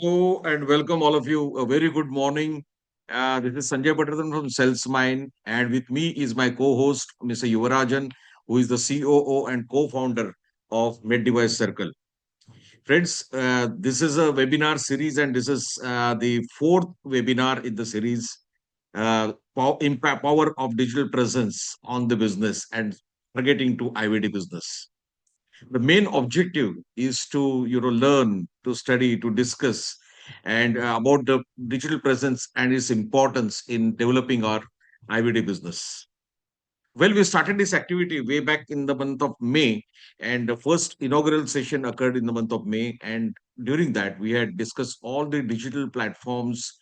Hello and welcome all of you. A very good morning. This is Sanjay Patwardhan from Sales Mind, and with me is my co-host, Mr. Yuvarajan, who is the COO and co-founder of MedDwiseCircle. Friends, this is a webinar series, and this is the fourth webinar in the series. Impact power of digital presence on the business and targeting to IVD business. The main objective is to learn, to study, to discuss and about the digital presence and its importance in developing our IVD business. Well, we started this activity way back in the month of May, and the first inaugural session occurred in the month of May. And during that, we had discussed all the digital platforms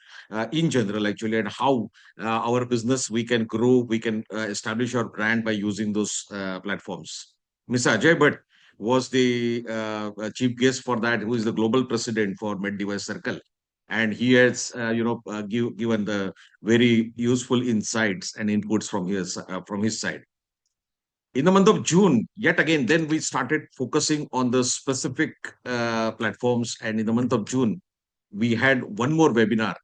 in general, actually, and how our business we can grow, we can establish our brand by using those platforms. Mr. Ajay Bhatt was the chief guest for that, who is the global president for MedDwiseCircle, Circle, and he has, given the very useful insights and inputs from his side. In the month of June, yet again, then we started focusing on the specific platforms. And in the month of June, we had one more webinar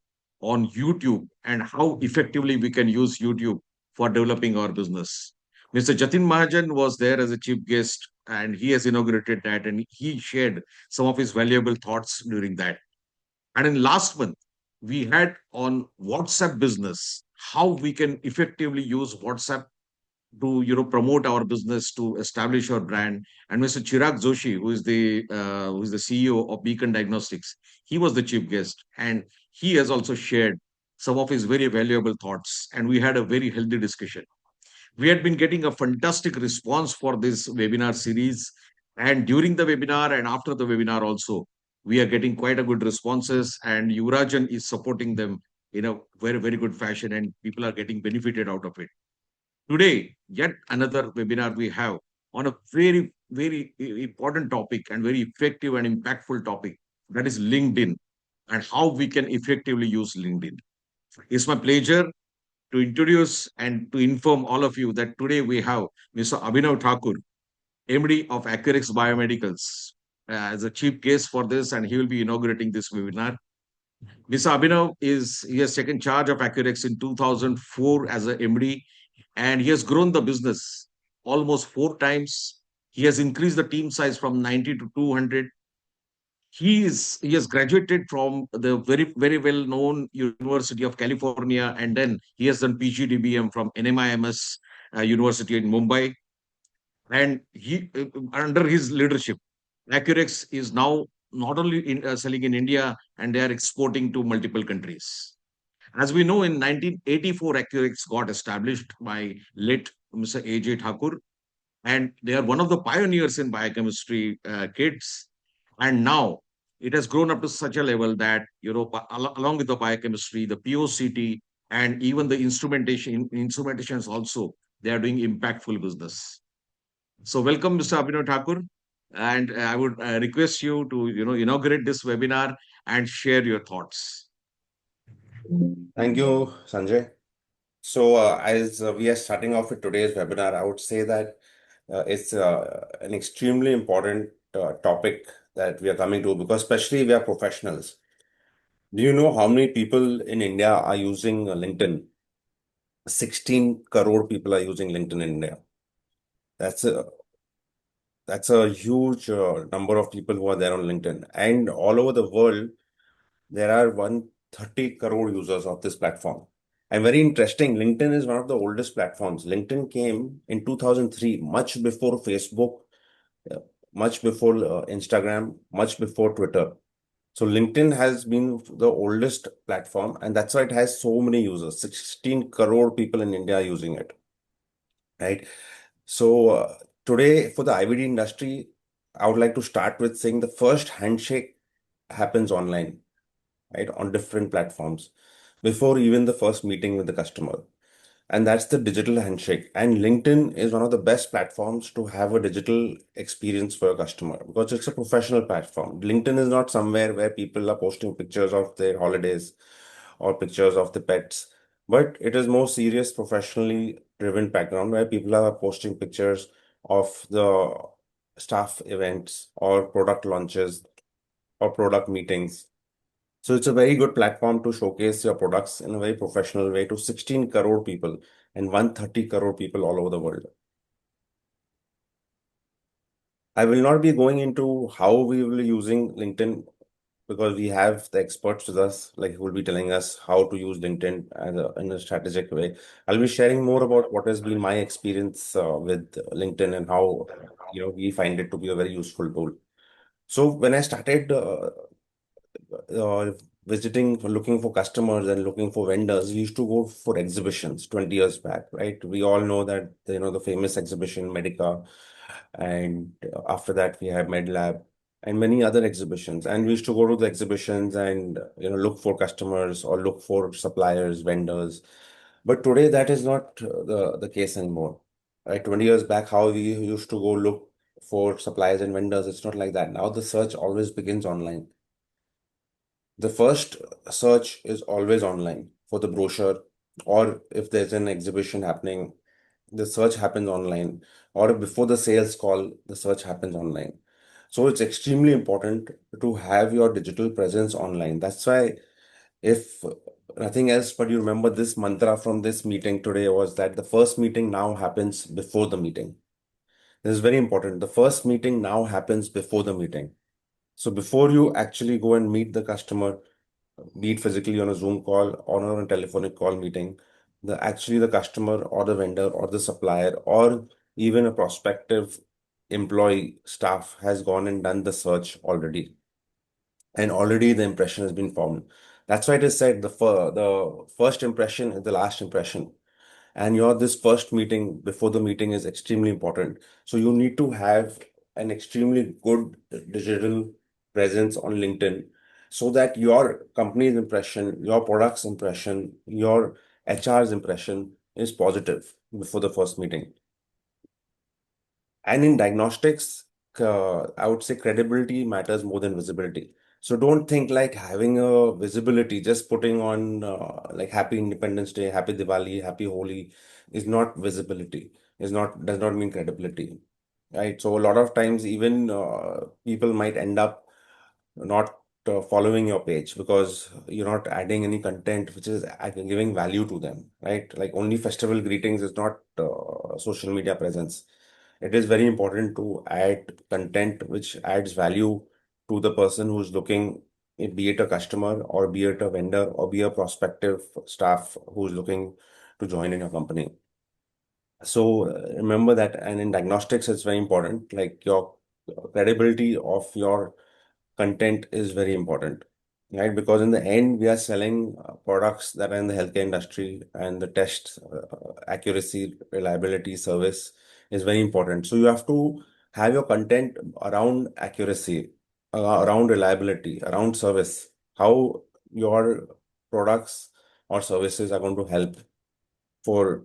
on YouTube and how effectively we can use YouTube for developing our business. Mr. Jatin Mahajan was there as a chief guest, and he has inaugurated that, and he shared some of his valuable thoughts during that. And in last month, we had on WhatsApp business, how we can effectively use WhatsApp to promote our business, to establish our brand. And Mr. Chirag Joshi, who is the CEO of Beacon Diagnostics, he was the chief guest, and he has also shared some of his very valuable thoughts, and we had a very healthy discussion. We had been getting a fantastic response for this webinar series, and during the webinar and after the webinar also, we are getting quite a good responses, and Yuvarajan is supporting them in a very, very good fashion, and people are getting benefited out of it. Today, yet another webinar we have on a very, very important topic and very effective and impactful topic, that is LinkedIn and how we can effectively use LinkedIn. It's my pleasure to introduce and to inform all of you that today we have Mr. Abhinav Thakur, MD of Accurex Biomedicals, as a chief guest for this, and he will be inaugurating this webinar. Mr. Abhinav he has taken charge of Accurex in 2004 as a MD, and he has grown the business almost four times. He has increased the team size from 90 to 200. He has graduated from the very, very well known University of California, and then he has done PGDBM from NMIMS University in Mumbai. And he under his leadership, Accurex is now not only selling in India, and they are exporting to multiple countries. As we know, in 1984, Accurex got established by late Mr. A.J. Thakur, and they are one of the pioneers in biochemistry kits. And now it has grown up to such a level that, along with the biochemistry, the POCT, and even the instrumentations also, they are doing impactful business. So welcome, Mr. Abhinav Thakur. And I would request you to, inaugurate this webinar and share your thoughts. Thank you, Sanjay. So, as we are starting off with today's webinar, I would say that it's an extremely important topic that we are coming to, because especially we are professionals. Do you know how many people in India are using LinkedIn? 16 crore people are using LinkedIn in India. That's a huge number of people who are there on LinkedIn. And all over the world, there are 130 crore users of this platform. And very interesting, LinkedIn is one of the oldest platforms. LinkedIn came in 2003, much before Facebook, uh, much before Instagram, much before Twitter. So LinkedIn has been the oldest platform, and that's why it has so many users. 16 crore people in India are using it, right? So today for the IVD industry, I would like to start with saying the first handshake happens online, right, on different platforms before even the first meeting with the customer. And that's the digital handshake. And LinkedIn is one of the best platforms to have a digital experience for a customer, because it's a professional platform. LinkedIn is not somewhere where people are posting pictures of their holidays or pictures of the pets, but it is more serious, professionally driven background where people are posting pictures of the staff events or product launches or product meetings. So it's a very good platform to showcase your products in a very professional way to 16 crore people and 130 crore people all over the world. I will not be going into how we will be using LinkedIn because we have the experts with us, like who will be telling us how to use LinkedIn in a strategic way. I'll be sharing more about what has been my experience with LinkedIn and how we find it to be a very useful tool. So when I started uh, visiting, looking for customers and looking for vendors, we used to go for exhibitions 20 years back, right? We all know that, the famous exhibition, Medica, and after that we have MedLab and many other exhibitions. And we used to go to the exhibitions and, look for customers or look for suppliers, vendors. But today that is not the case anymore. Right? 20 years back, how we used to go look for suppliers and vendors, it's not like that. Now the search always begins online. The first search is always online for the brochure, or if there's an exhibition happening, the search happens online, or before the sales call, the search happens online. So it's extremely important to have your digital presence online. That's why, if nothing else, but you remember this mantra from this meeting today was that the first meeting now happens before the meeting. This is very important. The first meeting now happens before the meeting. So before you actually go and meet the customer, be it physically on a Zoom call or on a telephonic call meeting, the customer or the vendor or the supplier or even a prospective employee staff has gone and done the search already. And already the impression has been formed. That's why it is said the first impression is the last impression. And your this first meeting before the meeting is extremely important. So you need to have an extremely good digital presence on LinkedIn so that your company's impression, your product's impression, your HR's impression is positive before the first meeting. And in diagnostics, I would say credibility matters more than visibility. So don't think like having a visibility, just putting on like Happy Independence Day, Happy Diwali, Happy Holi is not visibility. Does not mean credibility, right? So a lot of times, even people might end up not following your page because you're not adding any content which is giving value to them, right? Like only festival greetings is not social media presence. It is very important to add content which adds value to the person who's looking, be it a customer or be it a vendor or be a prospective staff who's looking to join in your company. So remember that, and in diagnostics, it's very important. Like your credibility of your content is very important, right? Because in the end, we are selling products that are in the healthcare industry, and the test accuracy, reliability, service is very important. So you have to have your content around accuracy, around reliability, around service, how your products or services are going to help for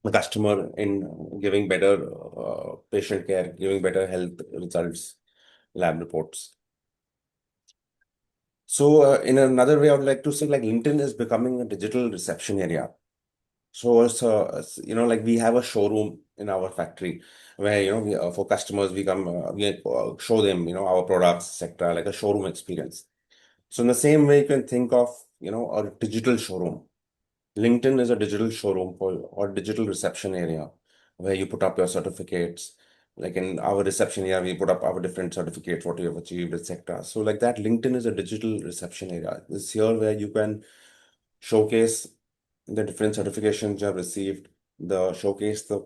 the customer in giving better patient care, giving better health results, lab reports. So, in another way, I would like to say, like LinkedIn is becoming a digital reception area. So, like we have a showroom in our factory where for customers we come, we show them our products, etc., like a showroom experience. So, in the same way, you can think of a digital showroom. LinkedIn is a digital showroom for or digital reception area where you put up your certificates. Like in our reception area, we put up our different certificates, what you have achieved, etc. So, like that, LinkedIn is a digital reception area. It's here where you can showcase the different certifications you have received, the showcase the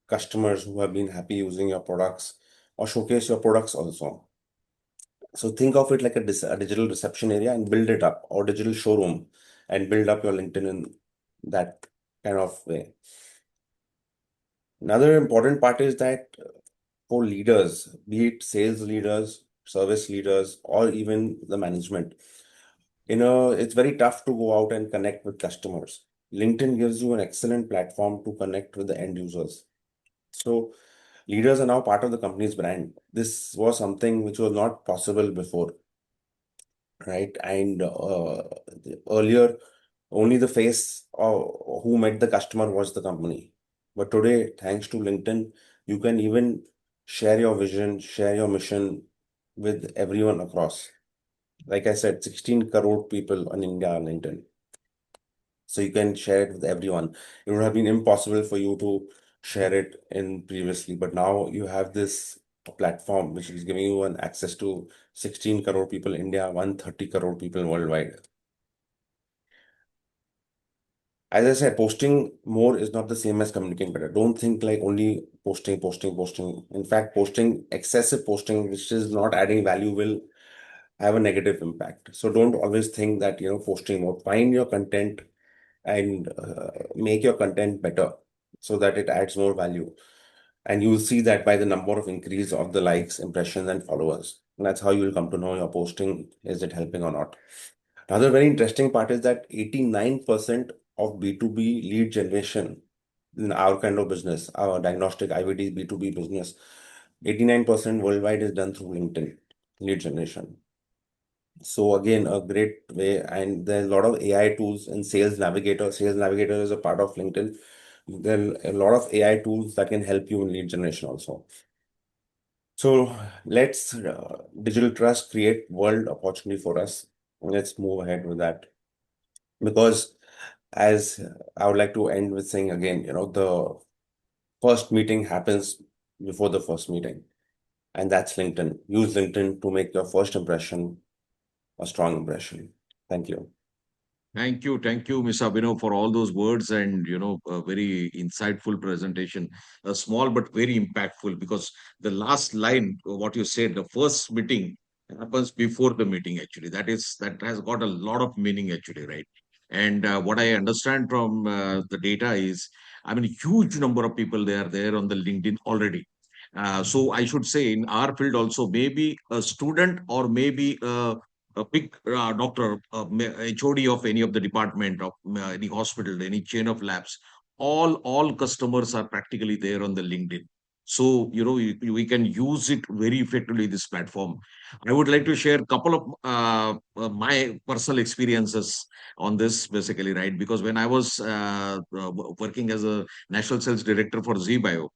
customers who have been happy using your products, or showcase your products also. So think of it like a digital reception area and build it up, or digital showroom, and build up your LinkedIn in that kind of way. Another important part is that for leaders, be it sales leaders, service leaders, or even the management, it's very tough to go out and connect with customers. LinkedIn gives you an excellent platform to connect with the end users. So leaders are now part of the company's brand. This was something which was not possible before, right? And earlier, only the face who met the customer was the company. But today, thanks to LinkedIn, you can even share your vision, share your mission with everyone across. Like I said, 16 crore people in India on LinkedIn. So you can share it with everyone. It would have been impossible for you to share it in previously, but now you have this platform which is giving you an access to 16 crore people in India, 130 crore people worldwide. As I said, posting more is not the same as communicating better. Don't think like only posting, posting, posting. In fact, posting, excessive posting, which is not adding value, will have a negative impact. So don't always think that, posting more. Find your content and make your content better so that it adds more value. And you'll see that by the number of increase of the likes, impressions, and followers. And that's how you'll come to know your posting, is it helping or not. Another very interesting part is that 89% of B2B lead generation in our kind of business, our diagnostic IVD B2B business, 89% worldwide is done through LinkedIn lead generation. So again, a great way, and there's a lot of AI tools in Sales Navigator. Sales Navigator is a part of LinkedIn. There are a lot of AI tools that can help you in lead generation also. So let's digital trust create world opportunity for us. Let's move ahead with that because as I would like to end with saying again, the first meeting happens before the first meeting, and that's LinkedIn. Use LinkedIn to make your first impression a strong impression. Thank you. Thank you, Ms. Abhinav, for all those words and a very insightful presentation. Small but very impactful because the last line, what you said, the first meeting happens before the meeting. Actually, that has got a lot of meaning. Actually, right? And what I understand from the data is, I mean, huge number of people they are there on the LinkedIn already. So I should say in our field also, maybe a student or maybe a big doctor, HOD of any of the department of any hospital, any chain of labs, all customers are practically there on the LinkedIn. So we can use it very effectively this platform. I would like to share a couple of my personal experiences on this basically, right? Because when I was working as a national sales director for ZBio,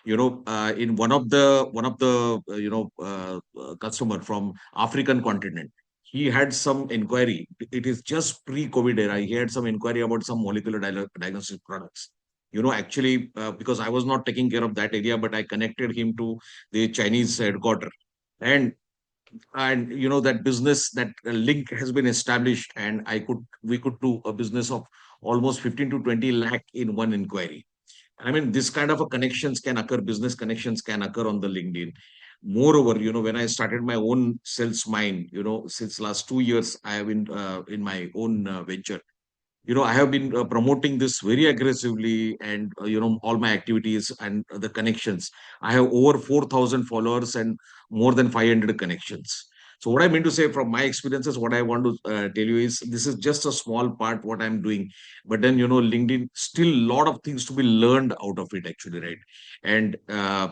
in one of the customer from African continent, he had some inquiry. It is just pre-COVID era. He had some inquiry about some molecular diagnostic products. Actually, because I was not taking care of that area, but I connected him to the Chinese headquarter, and that business, that link has been established, and we could do a business of almost 15 to 20 lakh in one inquiry. I mean, this kind of a connections can occur, business connections can occur on the LinkedIn. Moreover, when I started my own sales mine, since last 2 years, I have been in my own venture. I have been promoting this very aggressively, and all my activities and the connections. I have over 4,000 followers and more than 500 connections. So what I mean to say from my experiences, what I want to tell you is this is just a small part what I'm doing, but then LinkedIn still lot of things to be learned out of it actually, right? And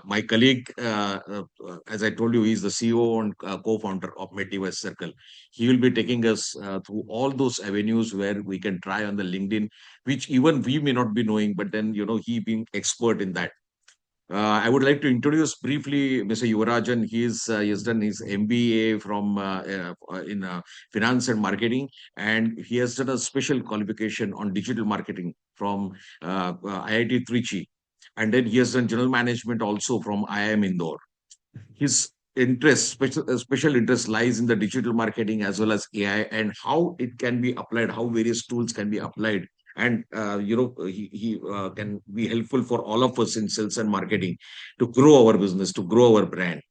my colleague, as I told you, he's the CEO and co-founder of MedDwiseCircle. He will be taking us through all those avenues where we can try on the LinkedIn, which even we may not be knowing, but then he being expert in that. I would like to introduce briefly Mr. Yuvarajan. He has done his MBA from in finance and marketing, and he has done a special qualification on digital marketing from IIT Trichy, and then he has done general management also from IIM Indore. His special interest lies in the digital marketing as well as AI and how it can be applied, how various tools can be applied. And he can be helpful for all of us in sales and marketing to grow our business, to grow our brand.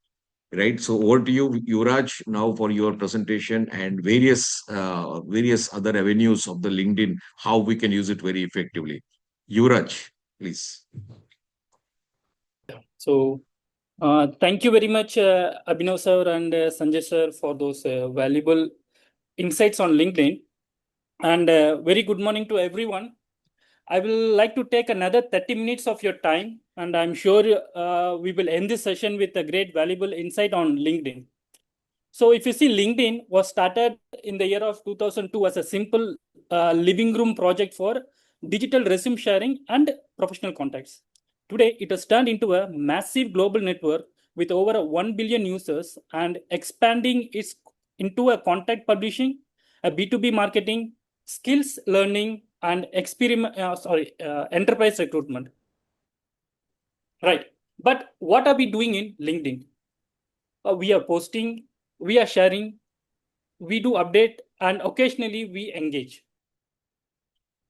Right. So over to you, Yuvraj, now for your presentation and various other avenues of the LinkedIn, how we can use it very effectively. Yuvraj, please. So, thank you very much, Abhinav sir and Sanjay sir, for those valuable insights on LinkedIn. And very good morning to everyone. I will like to take another 30 minutes of your time, and I'm sure we will end this session with a great valuable insight on LinkedIn. So, if you see, LinkedIn was started in the year of 2002 as a simple living room project for digital resume sharing and professional contacts. Today, it has turned into a massive global network with over 1 billion users and expanding its into a content publishing, a B2B marketing, skills learning, and enterprise recruitment. Right. But what are we doing in LinkedIn? We are posting, we are sharing, we do update, and occasionally we engage.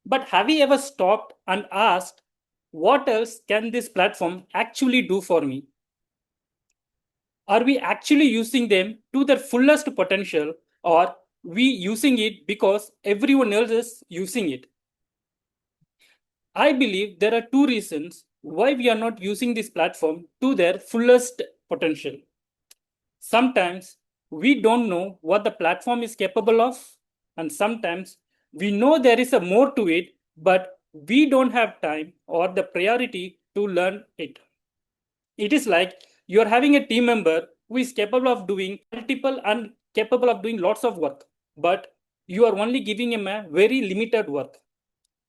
But have we ever stopped and asked, what else can this platform actually do for me? Are we actually using them to their fullest potential, or we using it because everyone else is using it? I believe there are two reasons why we are not using this platform to their fullest potential. Sometimes we don't know what the platform is capable of, and sometimes we know there is a more to it, but we don't have time or the priority to learn it. It is like you're having a team member who is capable of doing multiple and capable of doing lots of work, but you are only giving him a very limited work.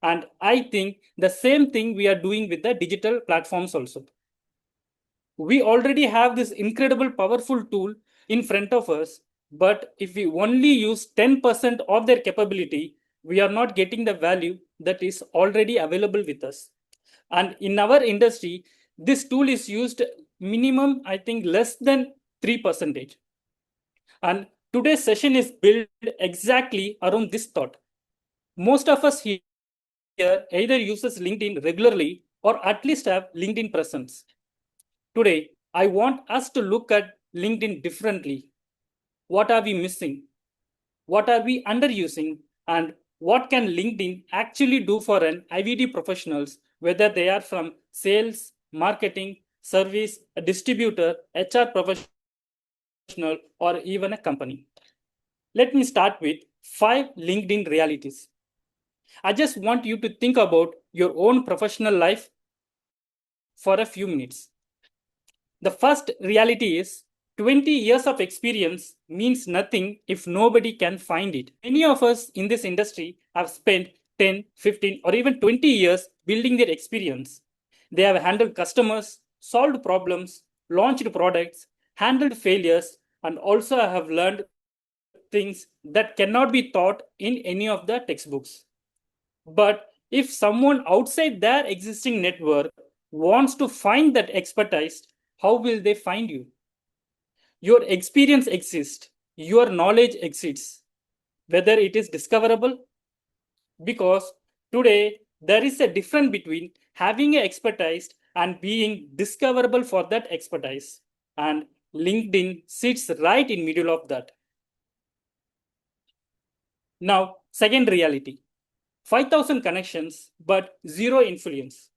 And I think the same thing we are doing with the digital platforms also. We already have this incredible powerful tool in front of us, but if we only use 10% of their capability, we are not getting the value that is already available with us. And in our industry, this tool is used minimum, I think, less than 3%. And today's session is built exactly around this thought. Most of us here either uses LinkedIn regularly or at least have LinkedIn presence. Today, I want us to look at LinkedIn differently. What are we missing? What are we underusing? And what can LinkedIn actually do for an IVD professionals, whether they are from sales, marketing, service, a distributor, HR professional, or even a company? Let me start with 5 LinkedIn realities. I just want you to think about your own professional life for a few minutes. The first reality is 20 years of experience means nothing if nobody can find it. Many of us in this industry have spent 10, 15, or even 20 years building their experience. They have handled customers, solved problems, launched products, handled failures, and also have learned things that cannot be taught in any of the textbooks. But if someone outside their existing network wants to find that expertise, how will they find you? Your experience exists, your knowledge exists, whether it is discoverable. Because today there is a difference between having an expertise and being discoverable for that expertise. And LinkedIn sits right in middle of that. Now, second reality. 5,000 connections, but zero influence.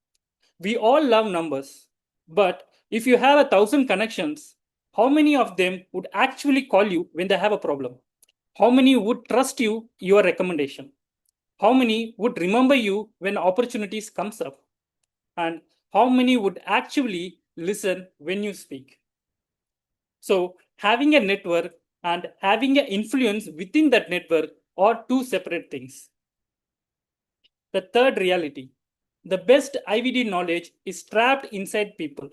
We all love numbers, but if you have 1,000 connections, how many of them would actually call you when they have a problem? How many would trust you your recommendation? How many would remember you when opportunities comes up? And how many would actually listen when you speak? So having a network and having an influence within that network are two separate things. The third reality. The best IVD knowledge is trapped inside people.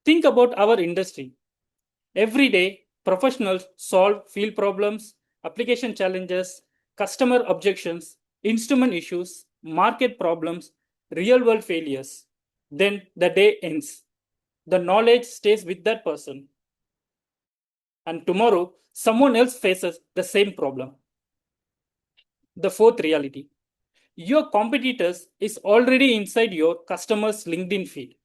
Think about our industry. Every day, professionals solve field problems, application challenges, customer objections, instrument issues, market problems, real world failures. Then the day ends. The knowledge stays with that person. And tomorrow, someone else faces the same problem. The fourth reality. Your competitors is already inside your customer's LinkedIn feed.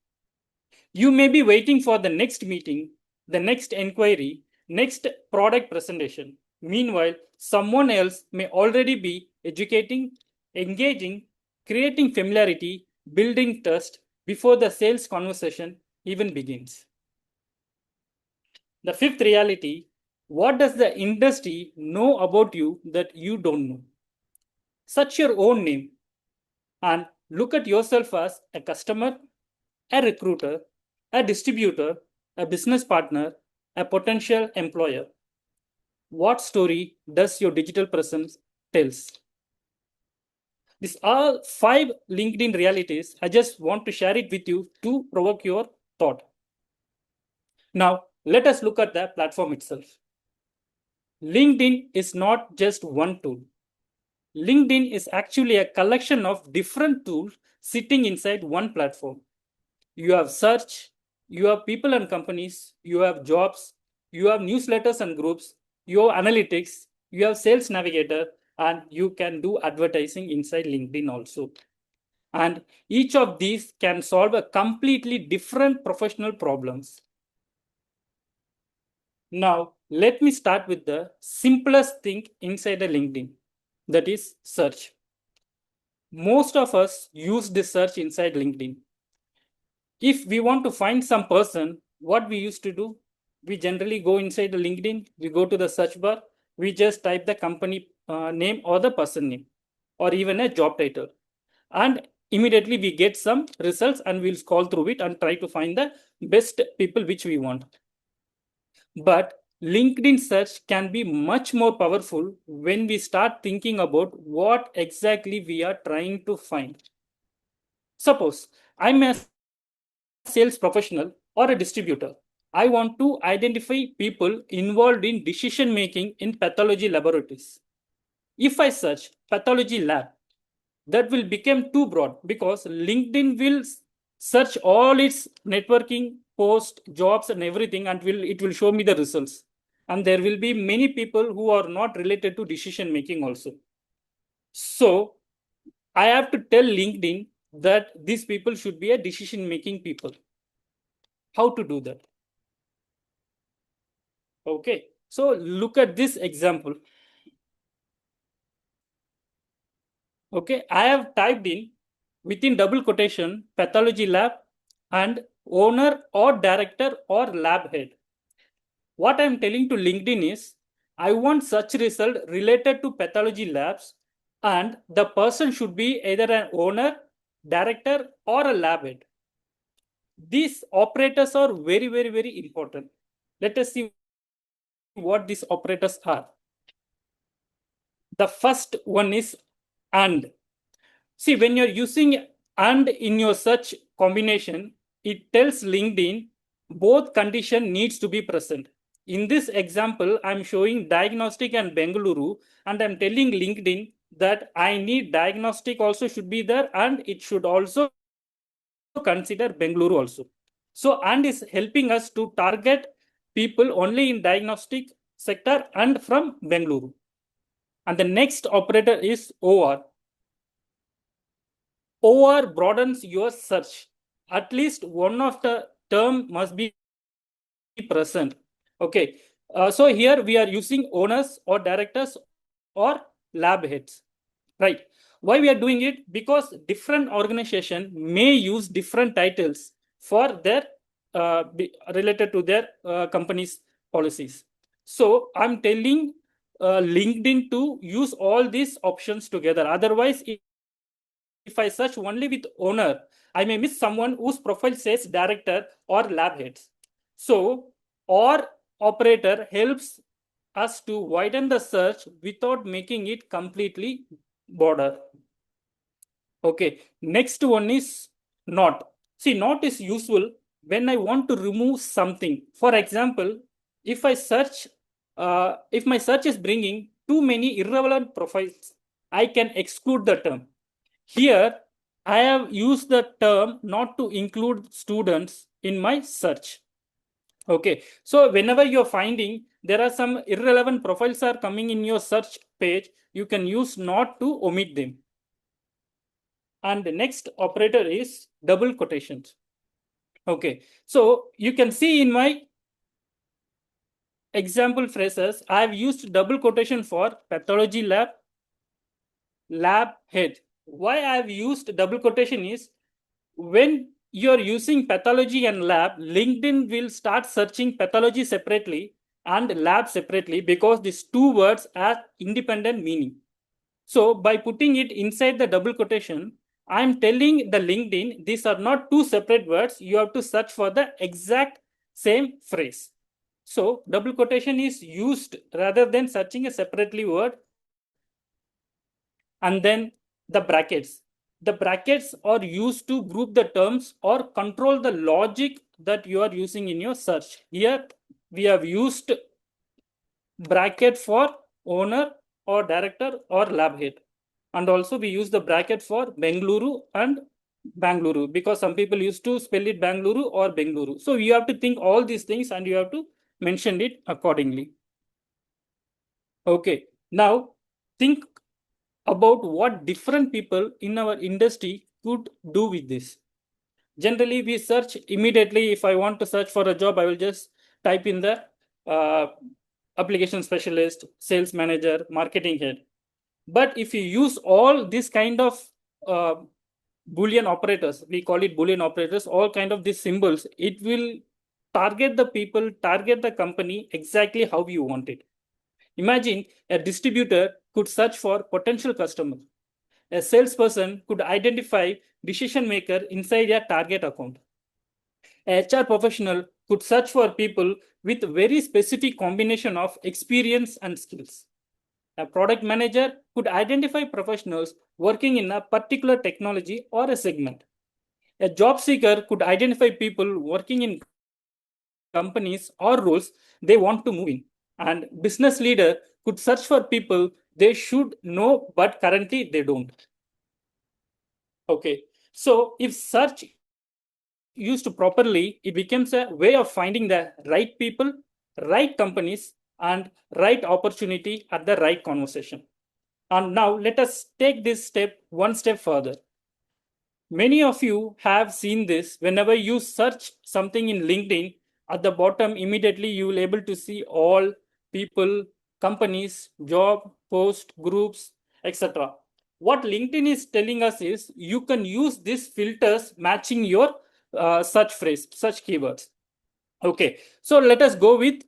You may be waiting for the next meeting, the next inquiry, next product presentation. Meanwhile, someone else may already be educating, engaging, creating familiarity, building trust before the sales conversation even begins. The fifth reality, what does the industry know about you that you don't know? Search your own name and look at yourself as a customer, a recruiter, a distributor, a business partner, a potential employer. What story does your digital presence tells? These are 5 LinkedIn realities. I just want to share it with you to provoke your thought. Now, let us look at the platform itself. LinkedIn is not just one tool. LinkedIn is actually a collection of different tools sitting inside one platform. You have search, you have people and companies, you have jobs, you have newsletters and groups, you have analytics, you have sales navigator, and you can do advertising inside LinkedIn also. And each of these can solve a completely different professional problems. Now, let me start with the simplest thing inside a LinkedIn, that is search. Most of us use this search inside LinkedIn. If we want to find some person, what we used to do, we generally go inside the LinkedIn, we go to the search bar, we just type the company name or the person name, or even a job title. And immediately we get some results and we'll scroll through it and try to find the best people which we want. But LinkedIn search can be much more powerful when we start thinking about what exactly we are trying to find. Suppose I'm a sales professional or a distributor. I want to identify people involved in decision making in pathology laboratories. If I search pathology lab, that will become too broad because LinkedIn will search all its networking, post, jobs, and everything, and it will show me the results. And there will be many people who are not related to decision making also. So I have to tell LinkedIn that these people should be a decision making people. How to do that? Okay, so look at this example. Okay, I have typed in within double quotation pathology lab and owner or director or lab head. What I'm telling to LinkedIn is I want such result related to pathology labs, and the person should be either an owner, director, or a lab head. These operators are very, very, very important. Let us see what these operators are. The first one is and. See, when you're using and in your search combination, it tells LinkedIn both condition needs to be present. In this example, I'm showing diagnostic and Bengaluru, and I'm telling LinkedIn that I need diagnostic also should be there, and it should also consider Bengaluru also. So, and is helping us to target people only in diagnostic sector and from Bengaluru. And the next operator is OR. OR broadens your search. At least one of the term must be present. Okay. So here we are using owners or directors or lab heads. Right. Why we are doing it? Because different organization may use different titles for their related to their company's policies. So I'm telling LinkedIn to use all these options together. Otherwise, if I search only with owner, I may miss someone whose profile says director or lab heads. So, or operator helps us to widen the search without making it completely border. Okay, next one is not. See, not is useful when I want to remove something. For example, if I search, if my search is bringing too many irrelevant profiles, I can exclude the term. Here, I have used the term not to include students in my search. Okay, so whenever you're finding there are some irrelevant profiles are coming in your search page, you can use not to omit them. And the next operator is double quotations. Okay, so you can see in my example phrases, I have used double quotation for pathology lab, lab head. Why I have used double quotation is when you're using pathology and lab, LinkedIn will start searching pathology separately and lab separately because these two words have independent meaning. So by putting it inside the double quotation, I'm telling the LinkedIn, these are not two separate words. You have to search for the exact same phrase. So double quotation is used rather than searching a separately word. And then the brackets. The brackets are used to group the terms or control the logic that you are using in your search. Here we have used bracket for owner or director or lab head. And also we use the bracket for Bengaluru and Bangalore, because some people used to spell it Bangalore or Bengaluru. So you have to think all these things and you have to mention it accordingly. Okay, now think about what different people in our industry could do with this. Generally, we search immediately. If I want to search for a job, I will just type in the uh, application specialist, sales manager, marketing head. But if you use all this kind of uh, Boolean operators, we call it Boolean operators, all kind of these symbols, it will target the people, target the company exactly how you want it. Imagine a distributor could search for potential customer. A salesperson could identify decision maker inside a target account. A HR professional could search for people with very specific combination of experience and skills. A product manager could identify professionals working in a particular technology or a segment. A job seeker could identify people working in companies or roles they want to move in. And business leader could search for people they should know but currently they don't. Okay, so if search used properly, it becomes a way of finding the right people, right companies, and right opportunity at the right conversation. And now let us take this step one step further. Many of you have seen this. Whenever you search something in LinkedIn, at the bottom immediately you will able to see all people, companies, job, post, groups, etc. What LinkedIn is telling us is you can use these filters matching your search phrase, search keywords. Okay, so let us go with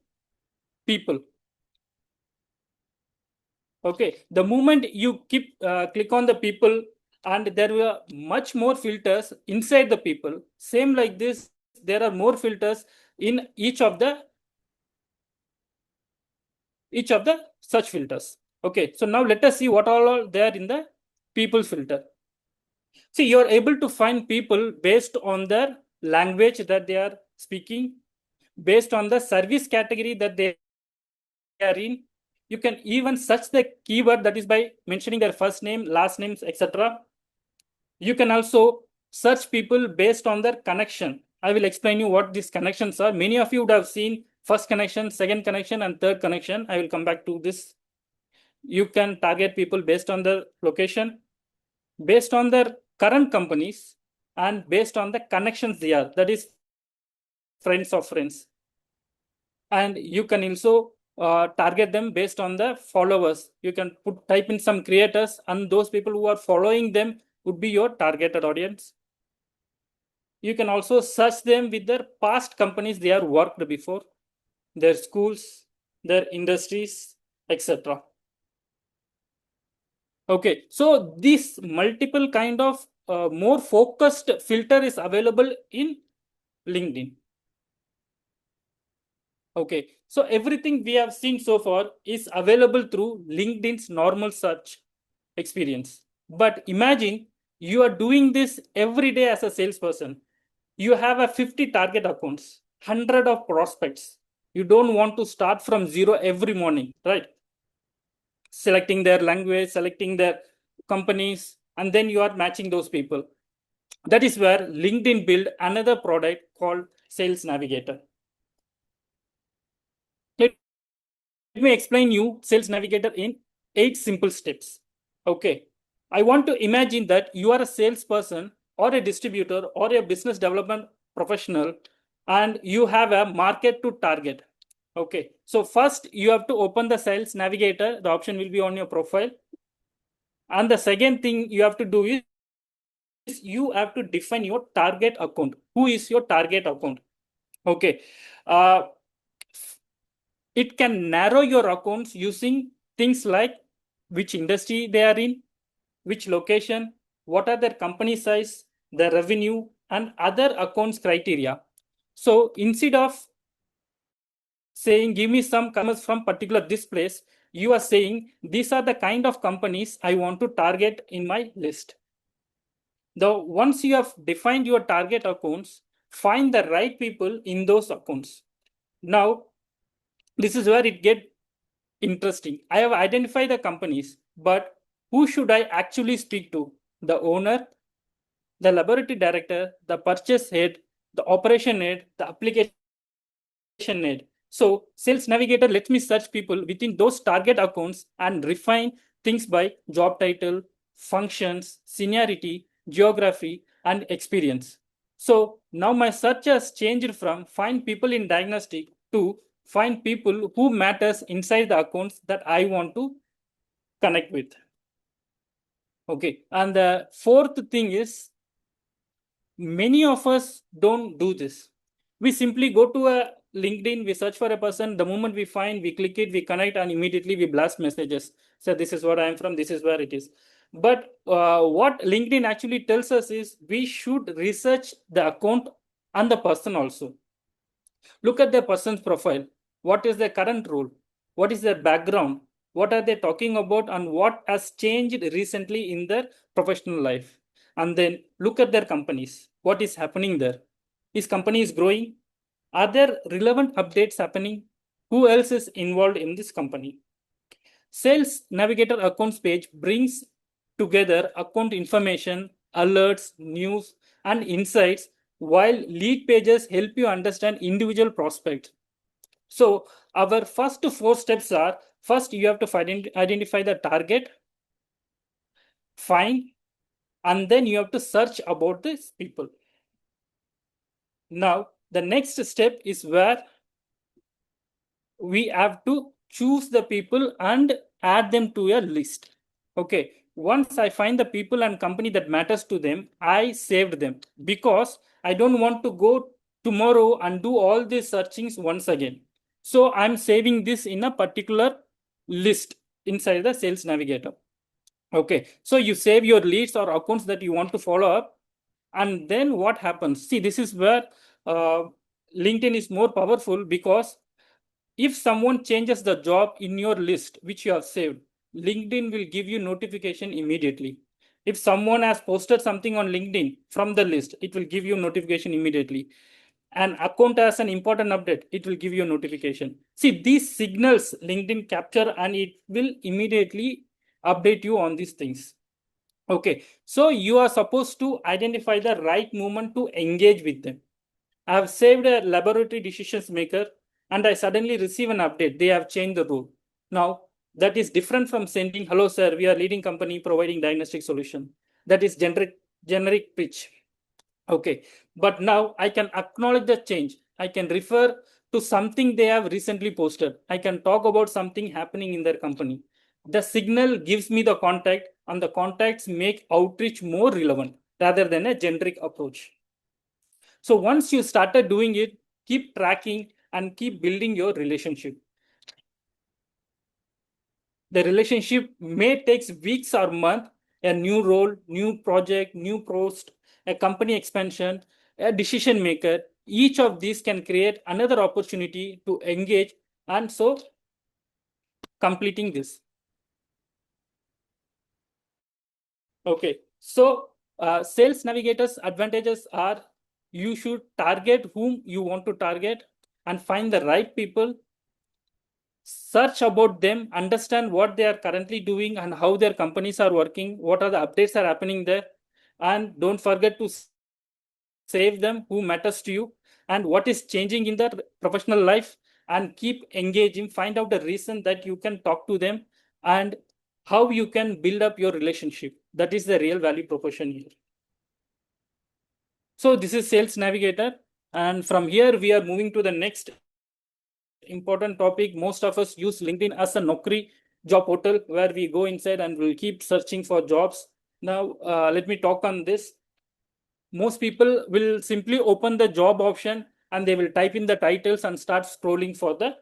people. Okay, the moment you click on the people, and there were much more filters inside the people. Same like this, there are more filters in each of the search filters. Okay, so now let us see what all are there in the people filter. See, you are able to find people based on their language that they are speaking, based on the service category that they are in. You can even search the keyword, that is by mentioning their first name, last names, etc. You can also search people based on their connection. I will explain you what these connections are. Many of you would have seen first connection, second connection, and third connection. I will come back to this. You can target people based on their location, based on their current companies, and based on the connections they are, that is friends of friends. And you can also target them based on the followers. You can type in some creators, and those people who are following them would be your targeted audience. You can also search them with their past companies they are worked before, their schools, their industries, etc. Okay, so this multiple kind of more focused filter is available in LinkedIn. Okay, so everything we have seen so far is available through LinkedIn's normal search experience. But imagine you are doing this every day as a salesperson. You have a 50 target accounts, 100 of prospects. You don't want to start from zero every morning, right? Selecting their language, selecting their companies, and then you are matching those people. That is where LinkedIn built another product called Sales Navigator. Let me explain you Sales Navigator in 8 simple steps. Okay, I want to imagine that you are a salesperson or a distributor or a business development professional, and you have a market to target. Okay, so first you have to open the Sales Navigator. The option will be on your profile. And the second thing you have to do is you have to define your target account. Who is your target account? Okay, it can narrow your accounts using things like which industry they are in, which location, what are their company size, their revenue, and other accounts criteria. So instead of saying give me some customers from particular this place, you are saying these are the kind of companies I want to target in my list. Once you have defined your target accounts, find the right people in those accounts. Now, this is where it gets interesting. I have identified the companies, but who should I actually speak to? The owner, the laboratory director, the purchase head, the operation head, the application head. So Sales Navigator lets me search people within those target accounts and refine things by job title, functions, seniority, geography, and experience. So now my search has changed from find people in diagnostic to find people who matters inside the accounts that I want to connect with. Okay, and the fourth thing is many of us don't do this. We simply go to a LinkedIn, we search for a person, the moment we find, we click it, we connect, and immediately we blast messages. So this is what I am from, this is where it is. But what LinkedIn actually tells us is we should research the account and the person also. Look at the person's profile. What is their current role? What is their background? What are they talking about and what has changed recently in their professional life? And then look at their companies. What is happening there? Is company is growing? Are there relevant updates happening? Who else is involved in this company? Sales Navigator accounts page brings together account information, alerts, news, and insights, while lead pages help you understand individual prospects. So our first four steps are, first you have to identify the target, find, and then you have to search about these people. Now the next step is where we have to choose the people and add them to a list. Okay, once I find the people and company that matters to them, I saved them because I don't want to go tomorrow and do all these searchings once again. So I'm saving this in a particular list inside the Sales Navigator. Okay, so you save your leads or accounts that you want to follow up, and then what happens? See, this is where LinkedIn is more powerful, because if someone changes the job in your list which you have saved, LinkedIn will give you notification immediately. If someone has posted something on LinkedIn from the list, it will give you notification immediately. An account has an important update, it will give you a notification. See, these signals LinkedIn capture and it will immediately update you on these things. Okay, so you are supposed to identify the right moment to engage with them. I have saved a laboratory decisions maker and I suddenly receive an update. They have changed the rule. Now, that is different from sending, hello, sir, we are leading company providing diagnostic solution. That is generic pitch. Okay, but now I can acknowledge the change. I can refer to something they have recently posted. I can talk about something happening in their company. The signal gives me the contact, and the contacts make outreach more relevant rather than a generic approach. So once you started doing it, keep tracking and keep building your relationship. The relationship may take weeks or months, a new role, new project, new post, a company expansion, a decision maker. Each of these can create another opportunity to engage, and so completing this. Okay, so sales navigators advantages are you should target whom you want to target and find the right people, search about them, understand what they are currently doing and how their companies are working, what are the updates are happening there, and don't forget to save them who matters to you and what is changing in their professional life, and keep engaging, find out the reason that you can talk to them and how you can build up your relationship. That is the real value proposition here. So this is Sales Navigator, and from here we are moving to the next important topic. Most of us use LinkedIn as a Naukri job portal where we go inside and we'll keep searching for jobs. Now, let me talk on this. Most people will simply open the job option and they will type in the titles and start scrolling for the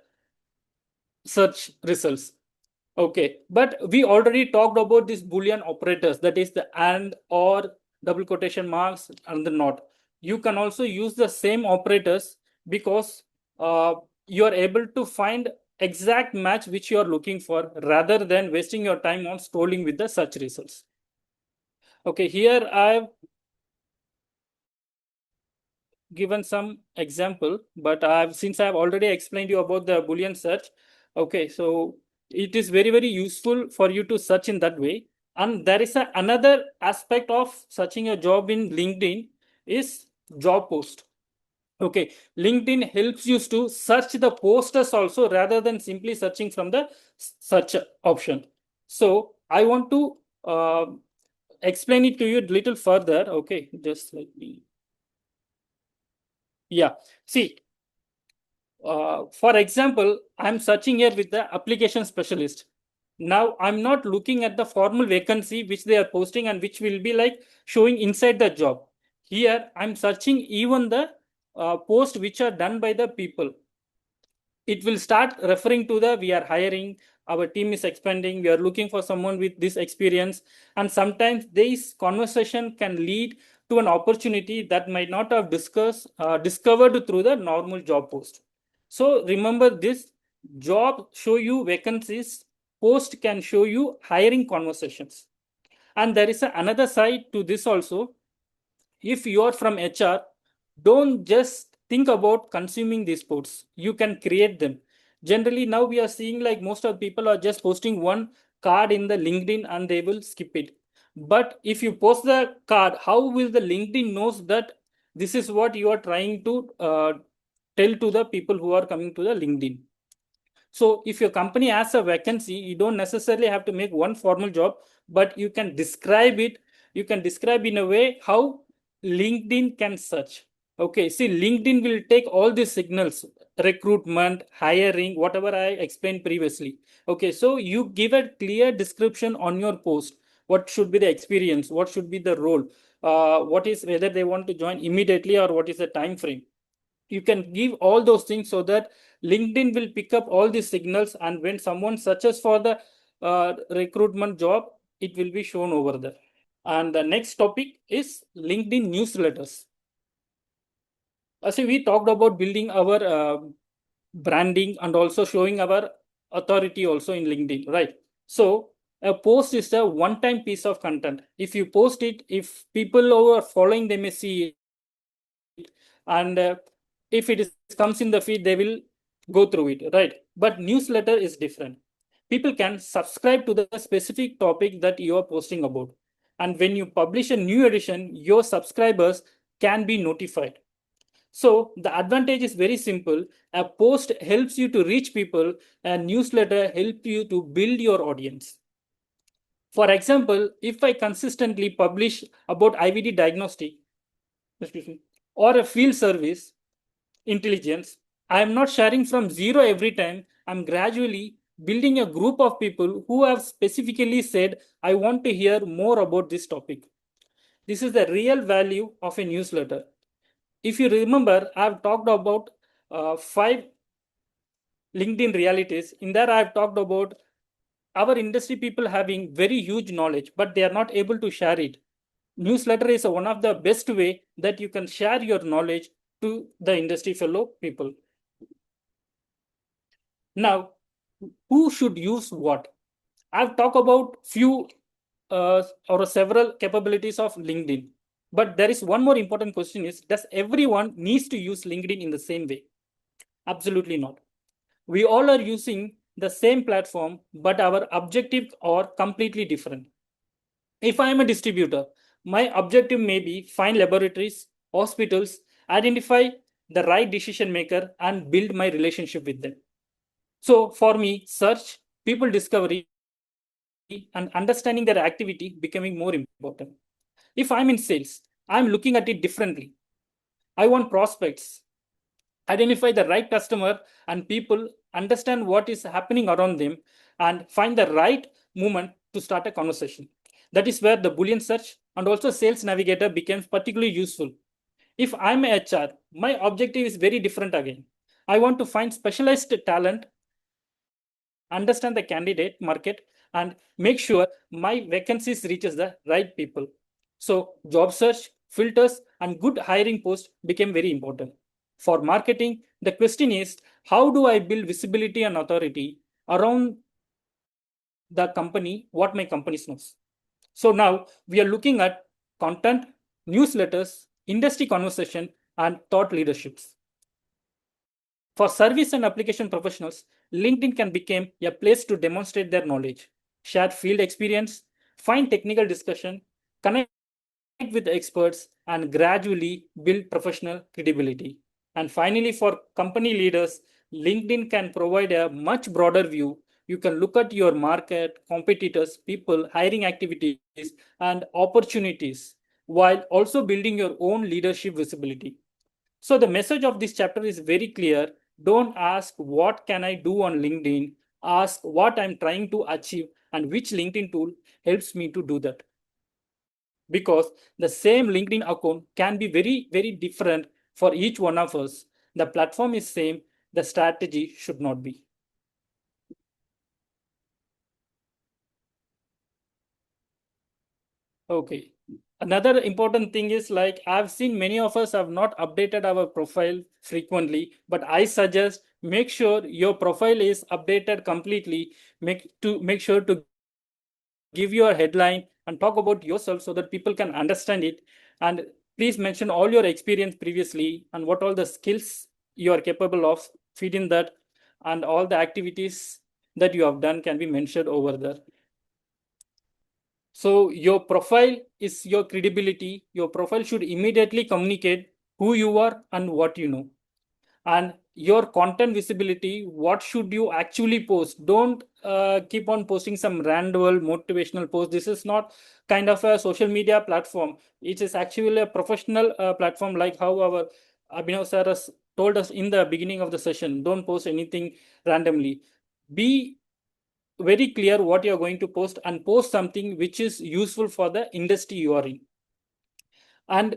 search results. Okay, but we already talked about these Boolean operators, that is the and, or, double quotation marks, and the not. You can also use the same operators because you are able to find exact match which you are looking for rather than wasting your time on scrolling with the search results. Okay, here I've given some example, but since I've already explained you about the Boolean search. Okay, so it is very, very useful for you to search in that way. And there is another aspect of searching a job in LinkedIn is job post. Okay, LinkedIn helps you to search the posters also rather than simply searching from the search option. So I want to explain it to you a little further. Okay, just let me. Yeah, see, for example, I'm searching here with the application specialist. Now I'm not looking at the formal vacancy which they are posting and which will be like showing inside the job. Here I'm searching even the posts which are done by the people. It will start referring to the we are hiring, our team is expanding, we are looking for someone with this experience. And sometimes this conversation can lead to an opportunity that might not have discovered through the normal job post. So remember this, job show you vacancies, post can show you hiring conversations. And there is another side to this also. If you are from HR, don't just think about consuming these posts. You can create them. Generally, now we are seeing like most of people are just posting one card in the LinkedIn and they will skip it. But if you post the card, how will the LinkedIn knows that this is what you are trying to tell to the people who are coming to the LinkedIn? So if your company has a vacancy, you don't necessarily have to make one formal job, but you can describe it. You can describe in a way how LinkedIn can search. Okay, see, LinkedIn will take all these signals, recruitment, hiring, whatever I explained previously. Okay, so you give a clear description on your post. What should be the experience? What should be the role? What is whether they want to join immediately or what is the time frame? You can give all those things so that LinkedIn will pick up all these signals, and when someone searches for the recruitment job, it will be shown over there. And the next topic is LinkedIn newsletters. As we talked about building our branding and also showing our authority also in LinkedIn, right? So a post is a one-time piece of content. If you post it, if people who are following, they may see it, and if it comes in the feed, they will go through it, right? But newsletter is different. People can subscribe to the specific topic that you are posting about, and when you publish a new edition, your subscribers can be notified. So the advantage is very simple. A post helps you to reach people, a newsletter helps you to build your audience. For example, if I consistently publish about IVD diagnostic, excuse me, or a field service intelligence, I am not sharing from zero every time. I'm gradually building a group of people who have specifically said, I want to hear more about this topic. This is the real value of a newsletter. If you remember, I've talked about 5 LinkedIn realities. In there, I've talked about our industry people having very huge knowledge, but they are not able to share it. Newsletter is one of the best way that you can share your knowledge to the industry fellow people. Now, who should use what? I've talked about few or several capabilities of LinkedIn, but there is one more important question: is does everyone needs to use LinkedIn in the same way? Absolutely not. We all are using the same platform, but our objectives are completely different. If I am a distributor, my objective may be find laboratories, hospitals, identify the right decision maker, and build my relationship with them. So for me, search, people discovery, and understanding their activity becoming more important. If I'm in sales, I'm looking at it differently. I want prospects, identify the right customer, and people understand what is happening around them and find the right moment to start a conversation. That is where the Boolean search and also sales navigator becomes particularly useful. If I'm a HR, my objective is very different again. I want to find specialized talent, understand the candidate market, and make sure my vacancies reaches the right people. So job search, filters, and good hiring posts became very important. For marketing, the question is, how do I build visibility and authority around the company, what my company knows? So now we are looking at content, newsletters, industry conversation, and thought leaderships. For service and application professionals, LinkedIn can become a place to demonstrate their knowledge, share field experience, find technical discussion, connect with the experts, and gradually build professional credibility. And finally, for company leaders, LinkedIn can provide a much broader view. You can look at your market, competitors, people, hiring activities, and opportunities while also building your own leadership visibility. So the message of this chapter is very clear. Don't ask what can I do on LinkedIn. Ask what I'm trying to achieve and which LinkedIn tool helps me to do that. Because the same LinkedIn account can be very, very different for each one of us. The platform is same, the strategy should not be. Okay. Another important thing is, like, I've seen many of us have not updated our profile frequently, but I suggest make sure your profile is updated completely. Make sure to give your headline and talk about yourself so that people can understand it. And please mention all your experience previously and what all the skills you are capable of, feed in that, and all the activities that you have done can be mentioned over there. So your profile is your credibility. Your profile should immediately communicate who you are and what you know. And your content visibility, what should you actually post? Don't keep on posting some random motivational post. This is not kind of a social media platform. It is actually a professional platform, like how our Abhinav sir has told us in the beginning of the session. Don't post anything randomly. Be very clear what you're going to post and post something which is useful for the industry you are in. And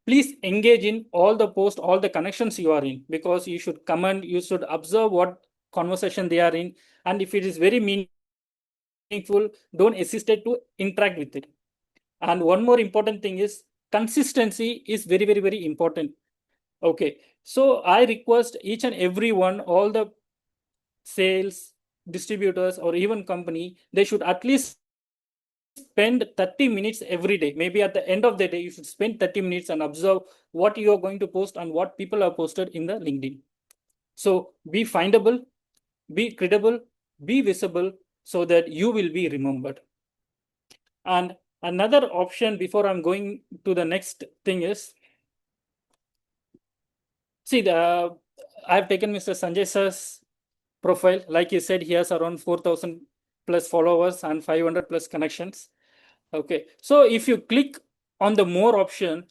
please engage in all the posts, all the connections you are in, because you should comment, you should observe what conversation they are in. And if it is very meaningful, don't hesitate to interact with it. And one more important thing is consistency is very, very, very important. Okay. So I request each and every one, all the sales, distributors, or even company, they should at least spend 30 minutes every day. Maybe at the end of the day, you should spend 30 minutes and observe what you are going to post and what people have posted in the LinkedIn. So be findable, be credible, be visible, so that you will be remembered. And another option before I'm going to the next thing is, see, I've taken Mr. Sanjay sir's profile. Like he said, he has around 4,000 plus followers and 500 plus connections. Okay, so if you click on the more option,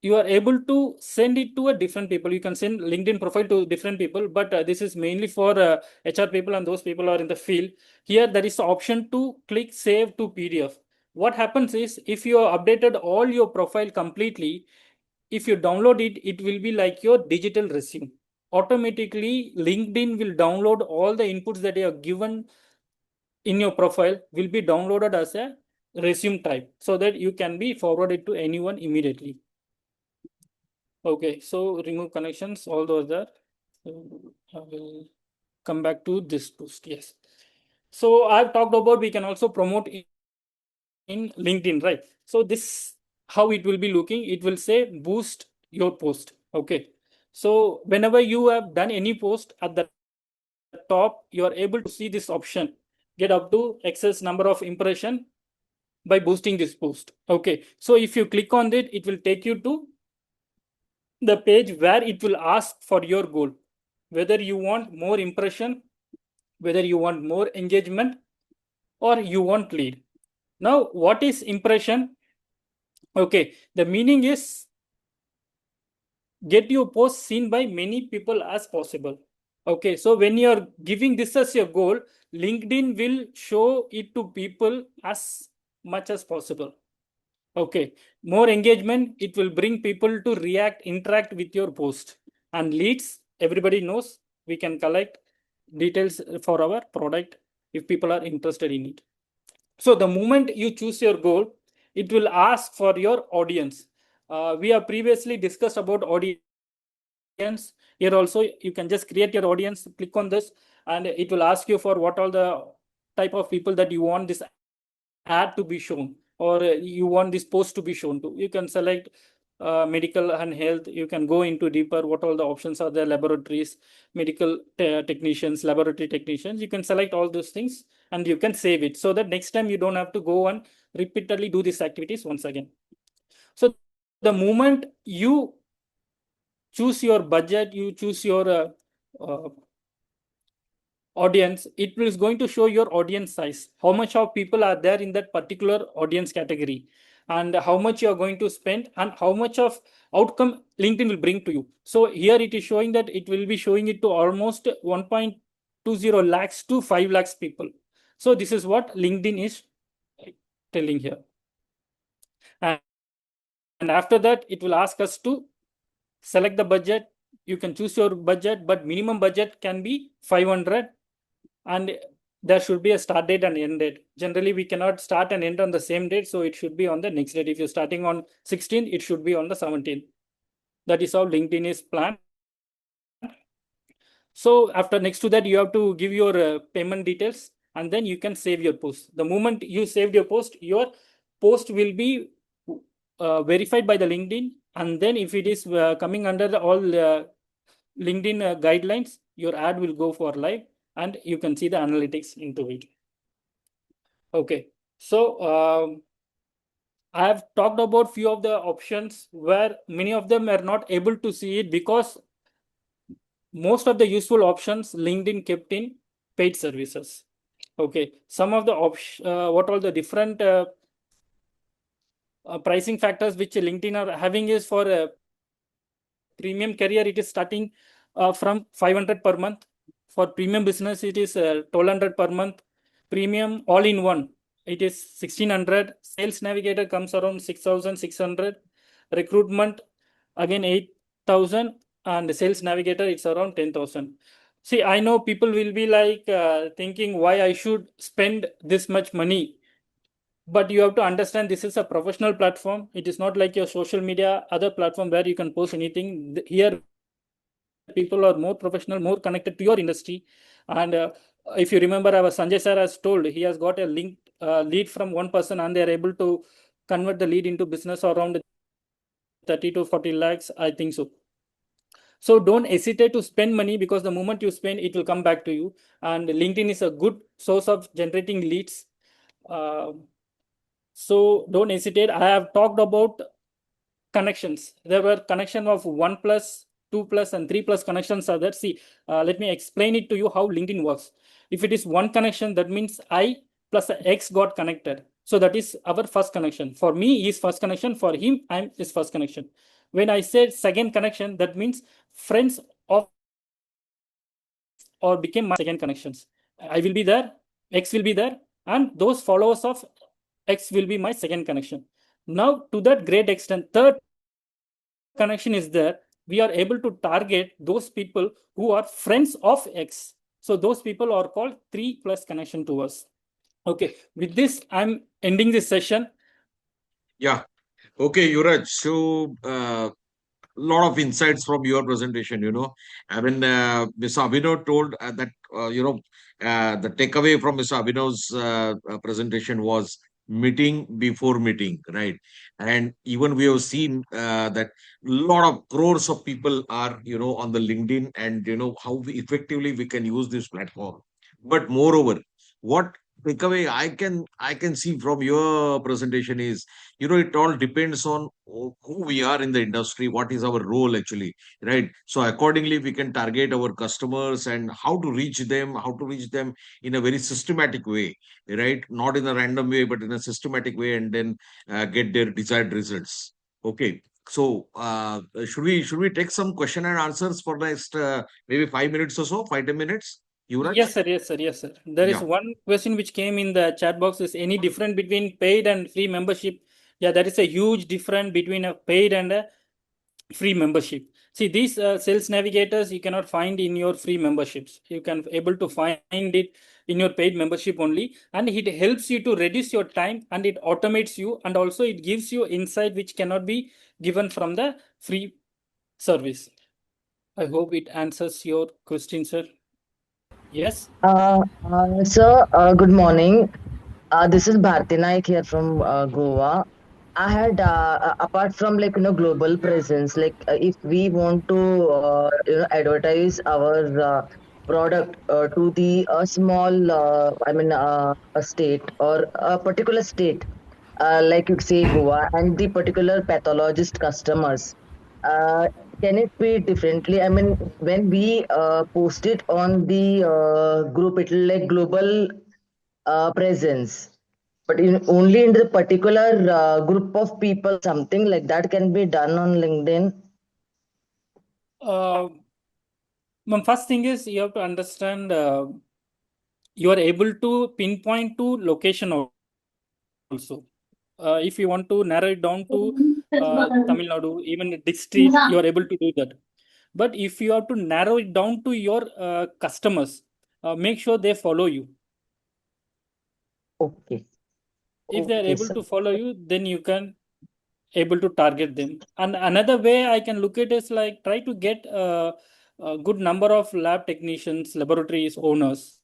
you are able to send it to a different people. You can send LinkedIn profile to different people, but this is mainly for HR people and those people are in the field. Here, there is the option to click save to PDF. What happens is, if you have updated all your profile completely, if you download it, it will be like your digital resume. Automatically, LinkedIn will download all the inputs that you have given in your profile, will be downloaded as a resume type, so that you can be forwarded to anyone immediately. Okay, so remove connections, all those are. So I will come back to this post. Yes. So I've talked about we can also promote in LinkedIn, right? So this how it will be looking. It will say boost your post. Okay. So whenever you have done any post, at the top, you are able to see this option, get up to excess number of impression by boosting this post. Okay. So if you click on it, it will take you to the page where it will ask for your goal, whether you want more impression, whether you want more engagement, or you want lead. Now, what is impression? Okay, the meaning is get your post seen by many people as possible. Okay, so when you're giving this as your goal, LinkedIn will show it to people as much as possible. Okay, more engagement, it will bring people to react, interact with your post. And leads, everybody knows we can collect details for our product if people are interested in it. So the moment you choose your goal, it will ask for your audience. We have previously discussed about audience. Here also, you can just create your audience, click on this, and it will ask you for what all the type of people that you want this ad to be shown, or you want this post to be shown to. You can select medical and health. You can go into deeper what all the options are there, laboratories, medical technicians, laboratory technicians. You can select all those things and you can save it so that next time you don't have to go and repeatedly do these activities once again. So the moment you choose your budget, you choose your uh, audience, it is going to show your audience size, how much of people are there in that particular audience category, and how much you are going to spend, and how much of outcome LinkedIn will bring to you. So here it is showing that it will be showing it to almost 1.20 lakhs to 5 lakhs people. So this is what LinkedIn is telling here. And after that, it will ask us to select the budget. You can choose your budget, but minimum budget can be 500, and there should be a start date and end date. Generally, we cannot start and end on the same date, so it should be on the next date. If you're starting on 16th, it should be on the 17th. That is how LinkedIn is planned. So after next to that, you have to give your payment details, and then you can save your post. The moment you saved your post will be verified by the LinkedIn, and then if it is coming under all LinkedIn guidelines, your ad will go for live, and you can see the analytics into it. Okay, so I have talked about few of the options where many of them are not able to see it because most of the useful options LinkedIn kept in paid services. Okay, some of the what all the different pricing factors which LinkedIn are having is for premium career, it is starting from 500 per month. For premium business, it is 1200 per month. Premium all in one, it is 1600. Sales navigator comes around 6600. Recruitment again 8000, and sales navigator it's around 10,000. See, I know people will be like thinking why I should spend this much money, but you have to understand this is a professional platform. It is not like your social media other platform where you can post anything. Here people are more professional, more connected to your industry. And if you remember, our Sanjay sir has told he has got a linked lead from one person, and they are able to convert the lead into business around 30 to 40 lakhs, I think so. So don't hesitate to spend money, because the moment you spend, it will come back to you. And LinkedIn is a good source of generating leads. So don't hesitate. I have talked about connections. There were connection of 1 plus, 2 plus, and 3 plus connections are there. See, let me explain it to you how LinkedIn works. If it is one connection, that means I plus X got connected. So that is our first connection. For me is first connection. For him, I'm his first connection. When I said second connection, that means friends of or became my second connections. I will be there, X will be there, and those followers of X will be my second connection. Now, to that great extent, third connection is there. We are able to target those people who are friends of X. So those people are called 3 plus connection to us. Okay, with this, I'm ending this session. Yeah. Okay, Yuraj. So, lot of insights from your presentation. I mean, Mr. Abhinav told that the takeaway from Mr. Abhinav's presentation was meeting before meeting, right? And even we have seen that lot of crores of people are on the LinkedIn, and how effectively we can use this platform. But moreover, what takeaway I can see from your presentation is, it all depends on who we are in the industry, what is our role actually, right? So accordingly we can target our customers and how to reach them in a very systematic way, right? Not in a random way, but in a systematic way, and then get their desired results. Okay, so should we take some question and answers for next maybe 5 minutes or so, 5-10 minutes, Yuvraj? Yes, sir. Yes, sir. Yes, sir. There is Yeah. one question which came in the chat box. Is any difference between paid and free membership? Yeah, there is a huge difference between a paid and a free membership. See, these sales navigators you cannot find in your free memberships. You can able to find it in your paid membership only, and it helps you to reduce your time, and it automates you, and also it gives you insight which cannot be given from the free service. I hope it answers your question, sir. Yes. Sir, good morning. This is Bharti Naik here from Goa. I had apart from like global presence, like if we want to advertise our product to the small a state or a particular state, like you say Goa and the particular pathologist customers, uh, can it be differently? I mean, when we post it on the group, it will like global presence, but only in the particular group of people, something like that can be done on LinkedIn. Uh, First thing is you have to understand you are able to pinpoint to location also. If you want to narrow it down to Tamil Nadu, even a district, you are able to do that. But if you have to narrow it down to your customers, make sure they follow you. Okay. If they are Okay, able sir. to follow you, then you can able to target them. And another way I can look at is like try to get a good number of lab technicians, laboratories, owners,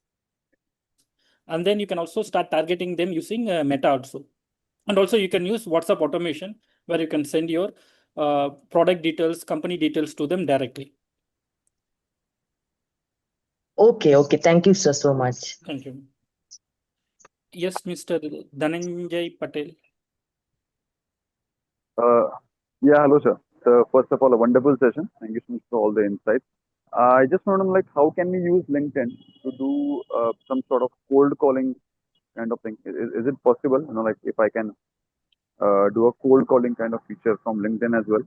and then you can also start targeting them using Meta also. And also you can use WhatsApp automation where you can send your product details, company details to them directly. Okay, okay. Thank you, sir, so much. Thank you. Yes, Mr. Dhananjay Patel. Uh, yeah, hello, sir. So first of all, a wonderful session. Thank you so much for all the insights. I just want to know, like, how can we use LinkedIn to do some sort of cold calling kind of thing? Is it possible? Like if I can do a cold calling kind of feature from LinkedIn as well.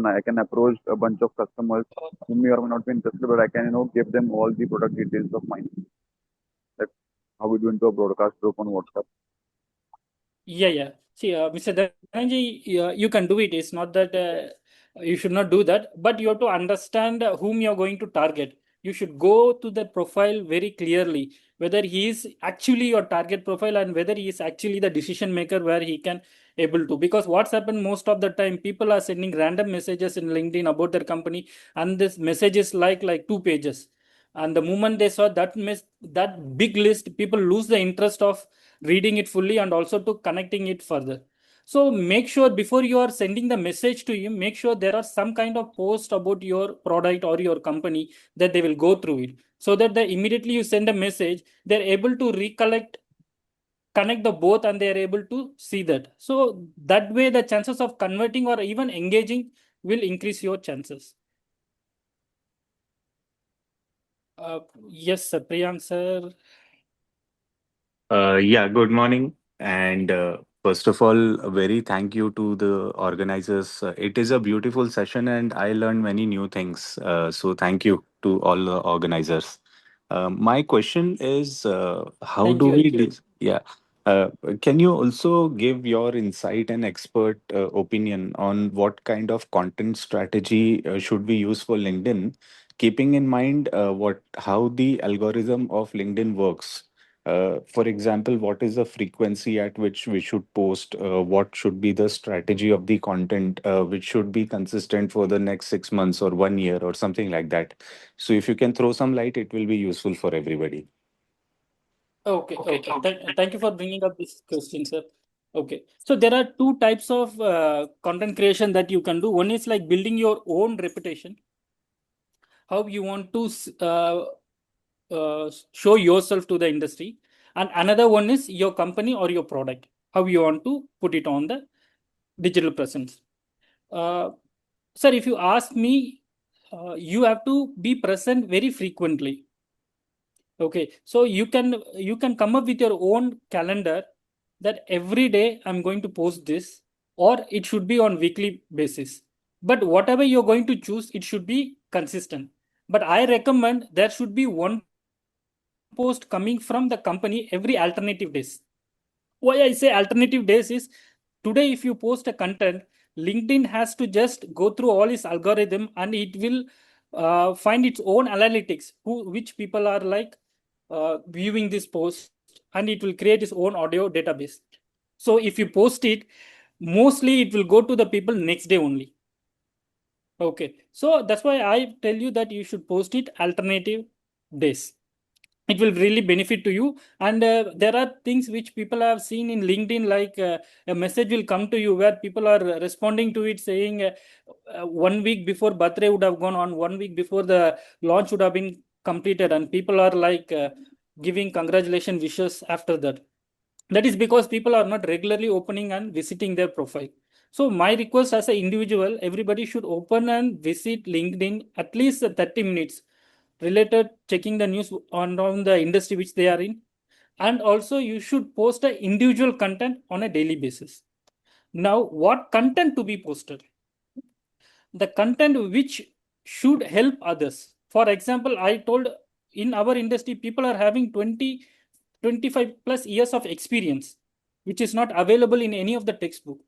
I can approach a bunch of customers who may or may not be interested, but I can, give them all the product details of mine. Like how we do into a broadcast group on WhatsApp. Yeah. See, Mr. Dhananjay, you can do it. It's not that you should not do that, but you have to understand whom you're going to target. You should go to the profile very clearly, whether he is actually your target profile and whether he is actually the decision maker where he can able to. Because what's happened most of the time, people are sending random messages in LinkedIn about their company, and this message is like 2 pages. And the moment they saw that big list, people lose the interest of reading it fully and also to connecting it further. So make sure before you are sending the message to him, make sure there are some kind of post about your product or your company that they will go through it, so that the immediately you send a message, they're able to recollect, connect the both, and they are able to see that. So that way the chances of converting or even engaging will increase your chances. Yes, sir. Priyank sir. Yeah, good morning. And first of all, a very thank you to the organizers. It is a beautiful session, and I learned many new things. So thank you to all the organizers. My question is, how Thank do you. we? Yeah. Uh, can you also give your insight and expert opinion on what kind of content strategy should we use for LinkedIn, keeping in mind what how the algorithm of LinkedIn works? For example, what is the frequency at which we should post? What should be the strategy of the content, which should be consistent for the next 6 months or 1 year or something like that? So, if you can throw some light, it will be useful for everybody. Okay. Thank you for bringing up this question, sir. Okay. So there are two types of content creation that you can do. One is like building your own reputation, how you want to show yourself to the industry. And another one is your company or your product, how you want to put it on the digital presence. Uh, Sir, if you ask me, you have to be present very frequently. Okay, so you can come up with your own calendar that every day I'm going to post this, or it should be on weekly basis. But whatever you're going to choose, it should be consistent. But I recommend there should be one post coming from the company every alternative days. Why I say alternative days is today if you post a content, LinkedIn has to just go through all its algorithm and it will find its own analytics, which people are like viewing this post, and it will create its own audio database. So if you post it, mostly it will go to the people next day only. Okay, so that's why I tell you that you should post it alternative days. it will really benefit to you. And there are things which people have seen in LinkedIn, like a message will come to you where people are responding to it saying 1 week before birthday would have gone on, 1 week before the launch would have been completed, and people are like giving congratulation wishes after that. That is because people are not regularly opening and visiting their profile. So my request as an individual, everybody should open and visit LinkedIn at least 30 minutes related, checking the news on the industry which they are in. And also you should post a individual content on a daily basis. Now, what content to be posted? The content which should help others. For example, I told in our industry, people are having 25 plus years of experience, which is not available in any of the textbook.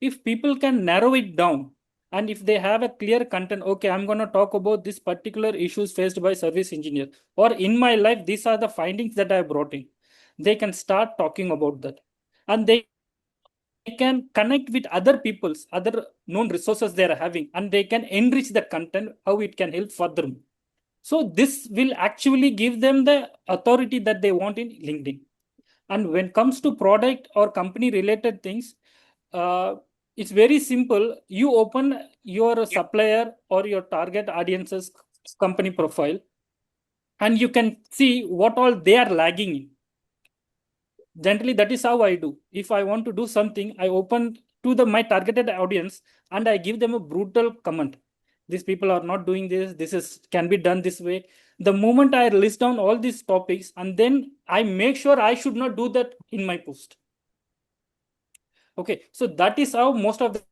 If people can narrow it down, and if they have a clear content, okay, I'm going to talk about this particular issues faced by service engineer, or in my life, these are the findings that I brought in. They can start talking about that. And they can connect with other people's other known resources they are having, and they can enrich the content, how it can help further. So this will actually give them the authority that they want in LinkedIn. And when it comes to product or company related things, uh, it's very simple. You open your supplier or your target audience's company profile, and you can see what all they are lagging in. Generally, that is how I do. If I want to do something, I open to the my targeted audience and I give them a brutal comment. These people are not doing this. This is can be done this way. The moment I list down all these topics, and then I make sure I should not do that in my post. Okay, so that is how most of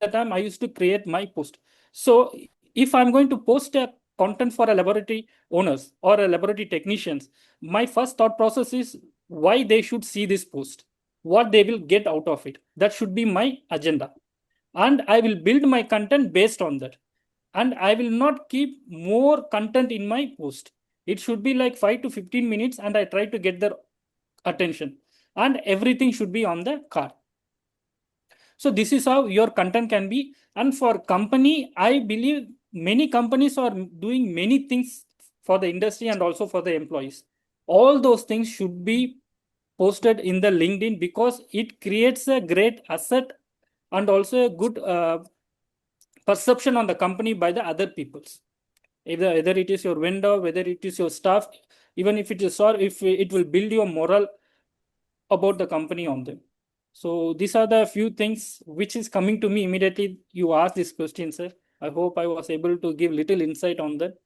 the time I used to create my post. So if I'm going to post a content for a laboratory owners or a laboratory technicians, my first thought process is why they should see this post, what they will get out of it. That should be my agenda. And I will build my content based on that. And I will not keep more content in my post. It should be like 5 to 15 minutes, and I try to get their attention. And everything should be on the card. So this is how your content can be. And for company, I believe many companies are doing many things for the industry and also for the employees. All those things should be posted in the LinkedIn because it creates a great asset and also a good perception on the company by the other peoples. Either it is your vendor, whether it is your staff, even if it is, or if it will build your moral about the company on them. So these are the few things which is coming to me immediately. You asked this question, sir. I hope I was able to give little insight on that.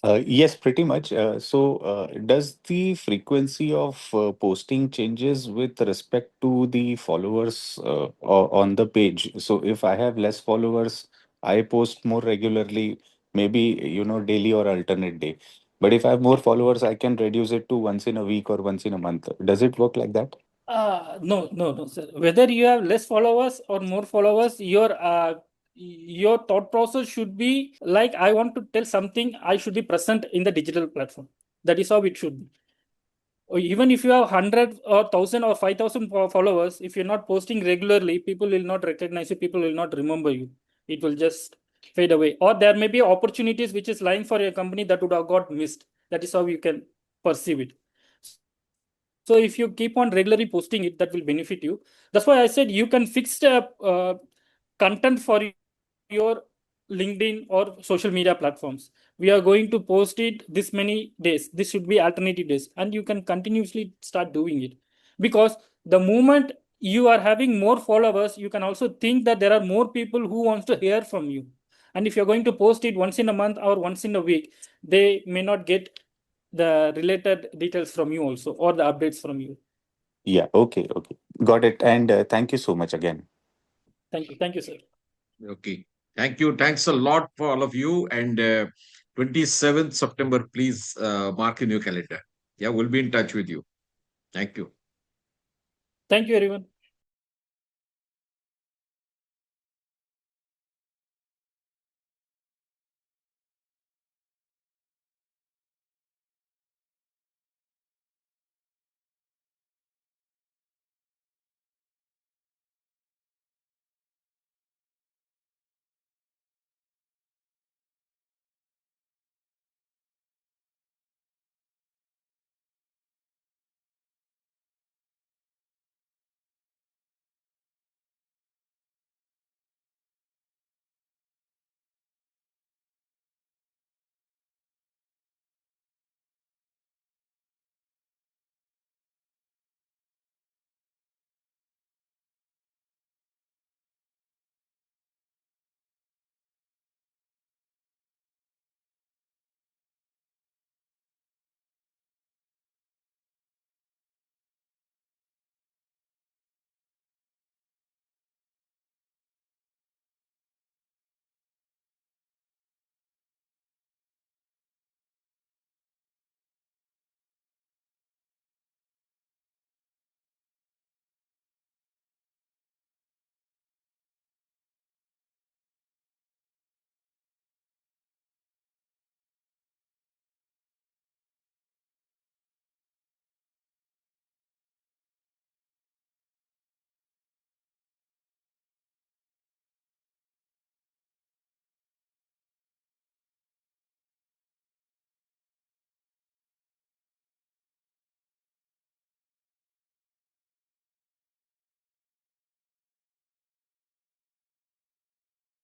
Yes, pretty much. Does the frequency of posting changes with respect to the followers on the page? So, if I have less followers, I post more regularly, maybe, daily or alternate day. But if I have more followers, I can reduce it to once in a week or once in a month. Does it work like that? No, sir. Whether you have less followers or more followers, your thought process should be like, I want to tell something, I should be present in the digital platform. That is how it should be. Or even if you have 100 or 1,000 or 5,000 followers, if you're not posting regularly, people will not recognize you, people will not remember you. It will just fade away. Or there may be opportunities which is lying for your company that would have got missed. That is how you can perceive it. So if you keep on regularly posting it, that will benefit you. That's why I said you can fix the content for your LinkedIn or social media platforms. We are going to post it this many days. This should be alternative days, and you can continuously start doing it. Because the moment you are having more followers, you can also think that there are more people who wants to hear from you. And if you're going to post it once in a month or once in a week, they may not get the related details from you also, or the updates from you. Yeah, okay, okay. Got it. And thank you so much again. Thank you, sir. Okay. Thank you. Thanks a lot for all of you. And 27th September, please mark in your calendar. Yeah, we'll be in touch with you. Thank you. Thank you, everyone.